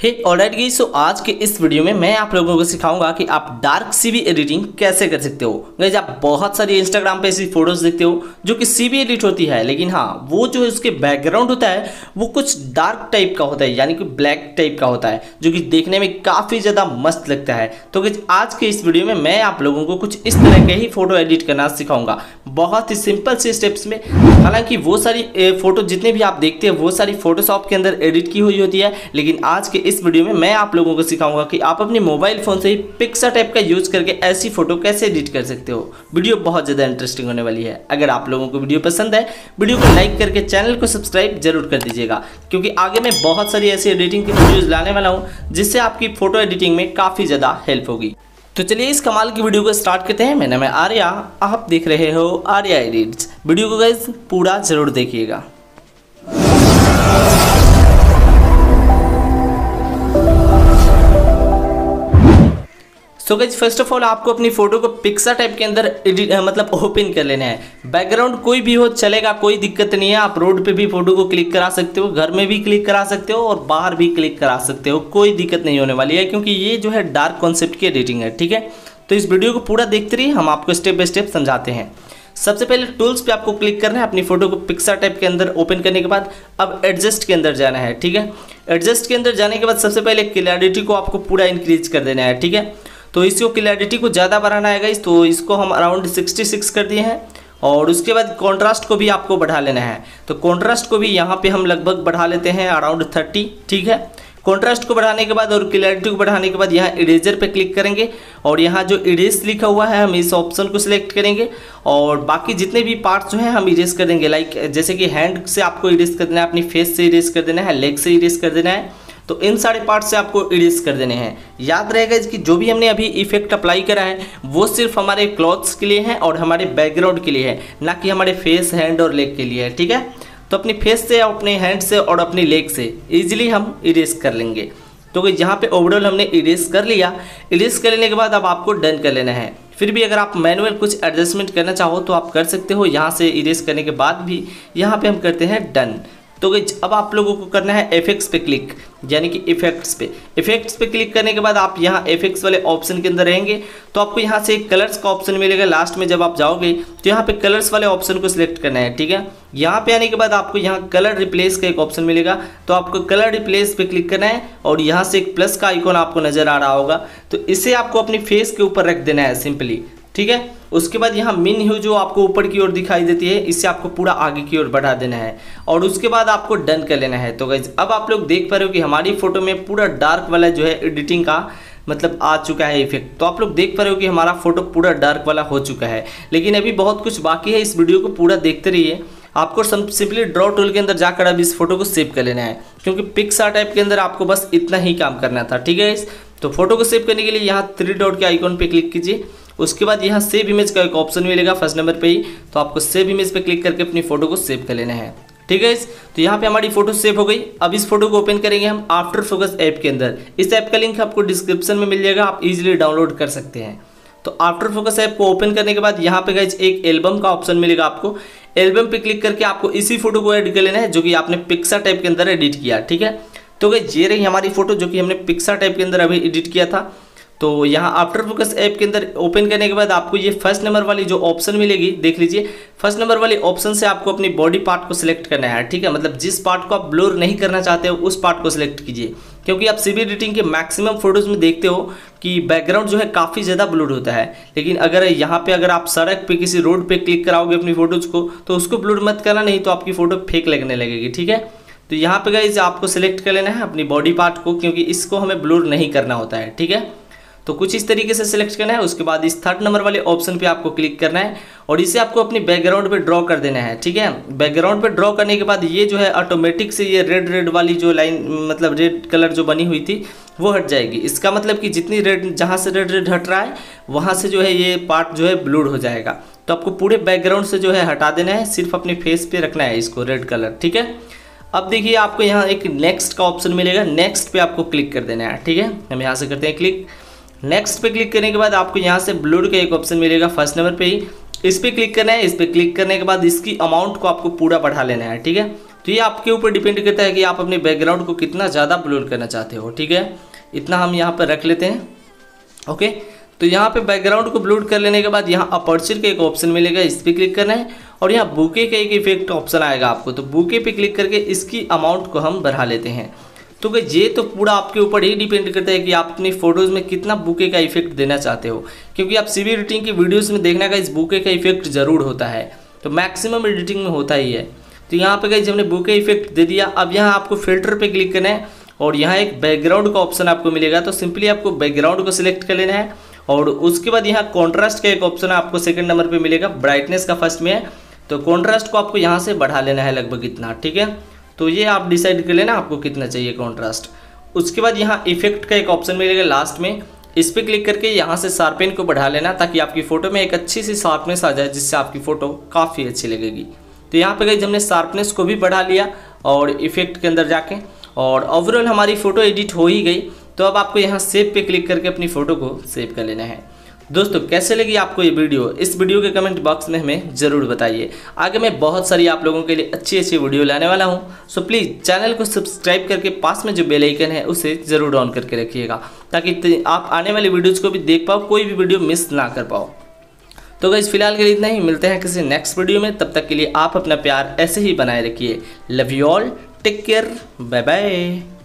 Alright guys, सो आज के इस वीडियो में मैं आप लोगों को सिखाऊंगा कि आप डार्क सीवी एडिटिंग कैसे कर सकते हो। गाइस, आप बहुत सारी इंस्टाग्राम पे ऐसी फोटोज देखते हो जो कि सीवी एडिट होती है, लेकिन हाँ वो जो है उसके बैकग्राउंड होता है वो कुछ डार्क टाइप का होता है, यानी कि ब्लैक टाइप का होता है, जो कि देखने में काफ़ी ज़्यादा मस्त लगता है। तो गाइस, आज के इस वीडियो में मैं आप लोगों को कुछ इस तरह के ही फोटो एडिट करना सिखाऊंगा, बहुत ही सिंपल से स्टेप्स में। हालांकि वो सारी फोटो जितने भी आप देखते हैं वो सारी फोटोशॉप के अंदर एडिट की हुई होती है, लेकिन आज के इस वीडियो में मैं आप लोगों को सिखाऊंगा कि आप अपने मोबाइल फोन से ही पिक्सार्ट ऐप का यूज करके ऐसी फोटो कैसे एडिट कर सकते हो। वीडियो बहुत ज़्यादा इंटरेस्टिंग होने वाली है। अगर आप लोगों को वीडियो पसंद है, वीडियो को लाइक करके चैनल को सब्सक्राइब जरूर कर दीजिएगा, क्योंकि आगे मैं बहुत सारी ऐसी एडिटिंग की वीडियोज़ लाने वाला हूँ जिससे आपकी फोटो एडिटिंग में काफ़ी ज़्यादा हेल्प होगी। तो चलिए इस कमाल की वीडियो को स्टार्ट करते हैं। मेरा नाम है आर्या, आप देख रहे हो आर्या एडिट्स। वीडियो को गाइस पूरा जरूर देखिएगा। So guys, first of all आपको अपनी फोटो को पिक्सार्ट ऐप के अंदर मतलब ओपन कर लेना है। बैकग्राउंड कोई भी हो चलेगा, कोई दिक्कत नहीं है। आप रोड पे भी फोटो को क्लिक करा सकते हो, घर में भी क्लिक करा सकते हो और बाहर भी क्लिक करा सकते हो, कोई दिक्कत नहीं होने वाली है, क्योंकि ये जो है डार्क कॉन्सेप्ट की एडिटिंग है। ठीक है, तो इस वीडियो को पूरा देखते रहिए, हम आपको स्टेप बाय स्टेप समझाते हैं। सबसे पहले टूल्स पे आपको क्लिक करना है। अपनी फोटो को पिक्सार्ट ऐप के अंदर ओपन करने के बाद अब एडजस्ट के अंदर जाना है। ठीक है, एडजस्ट के अंदर जाने के बाद सबसे पहले क्लैरिटी को आपको पूरा इंक्रीज कर देना है। ठीक है, तो इसको क्लैरिटी को ज़्यादा बढ़ाना है गाइस, तो इसको हम अराउंड 66 कर दिए हैं। और उसके बाद कॉन्ट्रास्ट को भी आपको बढ़ा लेना है, तो कॉन्ट्रास्ट को भी यहाँ पे हम लगभग बढ़ा लेते हैं अराउंड 30। ठीक है, कॉन्ट्रास्ट को बढ़ाने के बाद और क्लैरिटी को बढ़ाने के बाद यहाँ इरेजर पे क्लिक करेंगे और यहाँ जो इरेज लिखा हुआ है हम इस ऑप्शन को सिलेक्ट करेंगे और बाकी जितने भी पार्ट्स जो हैं हम इरेज कर देंगे। लाइक जैसे कि हैंड से आपको इरेज कर देना है, अपनी फेस से इरेज कर देना है, लेग से इरेज कर देना है, तो इन सारे पार्ट से आपको इरेज कर देने हैं। याद रहेगा कि जो भी हमने अभी इफेक्ट अप्लाई करा है वो सिर्फ हमारे क्लॉथ्स के लिए है और हमारे बैकग्राउंड के लिए है, ना कि हमारे फेस, हैंड और लेग के लिए है। ठीक है, तो अपनी फेस से, अपने हैंड से और अपनी लेग से इजीली हम इरेज कर लेंगे। तो यहाँ पे ओवरऑल हमने इरेज कर लिया। इरेज कर लेने के बाद अब आपको डन कर लेना है। फिर भी अगर आप मैनुअल कुछ एडजस्टमेंट करना चाहो तो आप कर सकते हो। यहाँ से इरेज करने के बाद भी यहाँ पे हम करते हैं डन। तो गाइस, अब आप लोगों को करना है इफेक्ट्स पे क्लिक, यानी कि इफेक्ट्स पे क्लिक करने के बाद आप यहाँ इफेक्ट्स वाले ऑप्शन के अंदर रहेंगे तो आपको यहाँ से कलर्स का ऑप्शन मिलेगा। लास्ट में जब आप जाओगे तो यहाँ पे कलर्स वाले ऑप्शन को सिलेक्ट करना है। ठीक है, यहाँ पे आने के बाद आपको यहाँ कलर रिप्लेस का एक ऑप्शन मिलेगा, तो आपको कलर रिप्लेस पे क्लिक करना है और यहाँ से एक प्लस का आइकॉन आपको नजर आ रहा होगा, तो इसे आपको अपनी फेस के ऊपर रख देना है सिंपली। ठीक है, उसके बाद यहाँ मिन ह्यू जो आपको ऊपर की ओर दिखाई देती है, इससे आपको पूरा आगे की ओर बढ़ा देना है और उसके बाद आपको डन कर लेना है। तो गाइस, अब आप लोग देख पा रहे हो कि हमारी फोटो में पूरा डार्क वाला जो है एडिटिंग का मतलब आ चुका है इफेक्ट। तो आप लोग देख पा रहे हो कि हमारा फोटो पूरा डार्क वाला हो चुका है, लेकिन अभी बहुत कुछ बाकी है। इस वीडियो को पूरा देखते रहिए। आपको सिंपली ड्रॉ टूल के अंदर जाकर अब इस फोटो को सेव कर लेना है, क्योंकि पिक्सार्ट ऐप के अंदर आपको बस इतना ही काम करना था। ठीक है, तो फोटो को सेव करने के लिए यहाँ 3 डॉट के आइकॉन पे क्लिक कीजिए। उसके बाद यहाँ सेव इमेज का एक ऑप्शन मिलेगा फर्स्ट नंबर पे ही, तो आपको सेव इमेज पे क्लिक करके अपनी फोटो को सेव कर लेना है। ठीक है, तो यहाँ पे हमारी फोटो सेव हो गई। अब इस फोटो को ओपन करेंगे हम आफ्टर फोकस ऐप के अंदर। इस ऐप का लिंक आपको डिस्क्रिप्शन में मिल जाएगा, आप इजीली डाउनलोड कर सकते हैं। तो आफ्टर फोकस ऐप को ओपन करने के बाद यहाँ पे गाइस एक एल्बम का ऑप्शन मिलेगा आपको। एल्बम पे क्लिक करके आपको इसी फोटो को ऐड कर लेना है जो कि आपने पिक्सार्ट ऐप के अंदर एडिट किया। ठीक है, तो गाइस ये रही हमारी फोटो जो कि हमने पिक्सार्ट ऐप के अंदर अभी एडिट किया था। तो यहाँ आफ्टर फोकस ऐप के अंदर ओपन करने के बाद आपको ये फर्स्ट नंबर वाली जो ऑप्शन मिलेगी, देख लीजिए, फर्स्ट नंबर वाली ऑप्शन से आपको अपनी बॉडी पार्ट को सिलेक्ट करना है। ठीक है, मतलब जिस पार्ट को आप ब्लर नहीं करना चाहते हो उस पार्ट को सिलेक्ट कीजिए, क्योंकि आप सीवी एडिटिंग के मैक्सिमम फोटोज में देखते हो कि बैकग्राउंड जो है काफ़ी ज़्यादा ब्लर होता है, लेकिन अगर यहाँ पे अगर आप सड़क पे किसी रोड पे क्लिक कराओगे अपनी फोटोज को तो उसको ब्लर मत करना, नहीं तो आपकी फ़ोटो फेक लगने लगेगी। ठीक है, तो यहाँ पे गाइस आपको सिलेक्ट कर लेना है अपनी बॉडी पार्ट को, क्योंकि इसको हमें ब्लर नहीं करना होता है। ठीक है, तो कुछ इस तरीके से सिलेक्ट करना है। उसके बाद इस 3rd नंबर वाले ऑप्शन पे आपको क्लिक करना है और इसे आपको अपनी बैकग्राउंड पे ड्रॉ कर देना है। ठीक है, बैकग्राउंड पे ड्रॉ करने के बाद ये जो है ऑटोमेटिक से ये रेड वाली जो लाइन मतलब रेड कलर जो बनी हुई थी वो हट जाएगी। इसका मतलब कि जितनी रेड, जहाँ से रेड हट रहा है वहाँ से जो है ये पार्ट जो है ब्लूड हो जाएगा। तो आपको पूरे बैकग्राउंड से जो है हटा देना है, सिर्फ अपनी फेस पे रखना है इसको रेड कलर। ठीक है, अब देखिए आपको यहाँ एक नेक्स्ट का ऑप्शन मिलेगा, नेक्स्ट पे आपको क्लिक कर देना है। ठीक है, हम यहाँ से करते हैं क्लिक। नेक्स्ट पे क्लिक करने के बाद आपको यहाँ से ब्लूड का एक ऑप्शन मिलेगा फर्स्ट नंबर पे ही, इस पर क्लिक करना है। इस पर क्लिक करने के बाद इसकी अमाउंट को आपको पूरा बढ़ा लेना है। ठीक है, तो ये आपके ऊपर डिपेंड करता है कि आप अपने बैकग्राउंड को कितना ज़्यादा ब्लर करना चाहते हो। ठीक है, इतना हम यहाँ पर रख लेते हैं। ओके, तो यहाँ पे बैकग्राउंड को ब्लर कर लेने के बाद यहाँ अपर्चर का एक ऑप्शन मिलेगा, इस पर क्लिक करना है और यहाँ बुके का एक इफेक्ट ऑप्शन आएगा आपको, तो बुके पे क्लिक करके इसकी अमाउंट को हम बढ़ा लेते हैं। तो गाइस ये तो पूरा आपके ऊपर ही डिपेंड करता है कि आप अपनी फोटोज़ में कितना बुके का इफेक्ट देना चाहते हो, क्योंकि आप सीवी एडिटिंग की वीडियोज़ में देखना गाइस बुके का इफेक्ट ज़रूर होता है, तो मैक्सिमम एडिटिंग में होता ही है। तो यहाँ पे गाइस हमने बुके इफेक्ट दे दिया। अब यहाँ आपको फिल्टर पे क्लिक करना है और यहाँ एक बैकग्राउंड का ऑप्शन आपको मिलेगा, तो सिंपली आपको बैकग्राउंड को सिलेक्ट कर लेना है और उसके बाद यहाँ कॉन्ट्रास्ट का एक ऑप्शन आपको सेकंड नंबर पे मिलेगा, ब्राइटनेस का फर्स्ट में है, तो कॉन्ट्रास्ट को आपको यहाँ से बढ़ा लेना है लगभग इतना। ठीक है, तो ये आप डिसाइड कर लेना आपको कितना चाहिए कॉन्ट्रास्ट। उसके बाद यहाँ इफेक्ट का एक ऑप्शन मिलेगा लास्ट में, इस पर क्लिक करके यहाँ से शार्पन को बढ़ा लेना ताकि आपकी फ़ोटो में एक अच्छी सी शार्पनेस आ जाए, जिससे आपकी फ़ोटो काफ़ी अच्छी लगेगी। तो यहाँ पे गाइस हमने शार्पनेस को भी बढ़ा लिया और इफेक्ट के अंदर जाके, और ओवरऑल हमारी फ़ोटो एडिट हो ही गई। तो अब आपको यहाँ सेव पे क्लिक करके अपनी फ़ोटो को सेव कर लेना है। दोस्तों कैसे लगी आपको ये वीडियो, इस वीडियो के कमेंट बॉक्स में हमें ज़रूर बताइए। आगे मैं बहुत सारी आप लोगों के लिए अच्छी अच्छी वीडियो लाने वाला हूँ, सो प्लीज़ चैनल को सब्सक्राइब करके पास में जो बेल आइकन है उसे ज़रूर ऑन करके रखिएगा, ताकि आप आने वाली वीडियोज़ को भी देख पाओ, कोई भी वीडियो मिस ना कर पाओ। तो गाइस फिलहाल के लिए इतना ही, मिलते हैं किसी नेक्स्ट वीडियो में, तब तक के लिए आप अपना प्यार ऐसे ही बनाए रखिए। Love you all, take care, bye bye.